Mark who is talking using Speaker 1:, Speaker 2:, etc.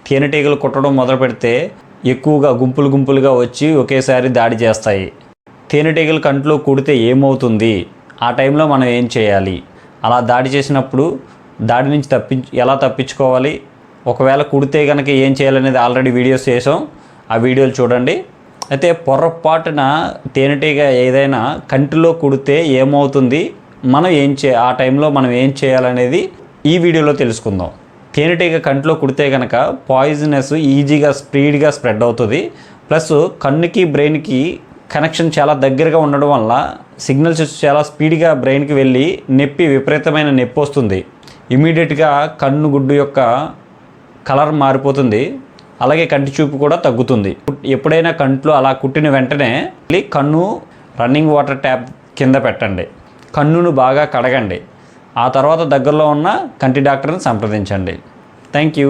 Speaker 1: తేనెటీగలు కుట్టడం మొదలు పెడితే ఎక్కువగా గుంపులుగా వచ్చి ఒకేసారి దాడి చేస్తాయి. తేనెటీగలు కంట్లో కుడితే ఏమవుతుంది, ఆ టైంలో మనం ఏం చేయాలి, అలా దాడి చేసినప్పుడు దాడి నుంచి ఎలా తప్పించుకోవాలి, ఒకవేళ కుడితే కనుక ఏం చేయాలనేది ఆల్రెడీ వీడియోస్ చేసాం, ఆ వీడియోలు చూడండి. అయితే పొరపాటున తేనెటీగ ఏదైనా కంటిలో కుడితే ఏమవుతుంది, ఆ టైంలో మనం ఏం చేయాలనేది ఈ వీడియోలో తెలుసుకుందాం. తేనెటీగ కంటిలో కుడితే కనుక పాయిజనస్ ఈజీగా స్పీడ్గా స్ప్రెడ్ అవుతుంది. ప్లస్ కన్నుకి బ్రెయిన్కి కనెక్షన్ చాలా దగ్గరగా ఉండడం వల్ల సిగ్నల్స్ చాలా స్పీడ్గా బ్రెయిన్కి వెళ్ళి విపరీతమైన నొప్పి వస్తుంది. ఇమీడియట్గా కన్ను గుడ్డు యొక్క కలర్ మారిపోతుంది. అలాగే కంటి చూపు కూడా తగ్గుతుంది. ఎప్పుడైనా కంట్లో అలా కుట్టిన వెంటనే కన్ను రన్నింగ్ వాటర్ ట్యాప్ కింద పెట్టండి, కన్నును బాగా కడగండి. ఆ తర్వాత దగ్గరలో ఉన్న కంటి డాక్టర్ని సంప్రదించండి. Thank you.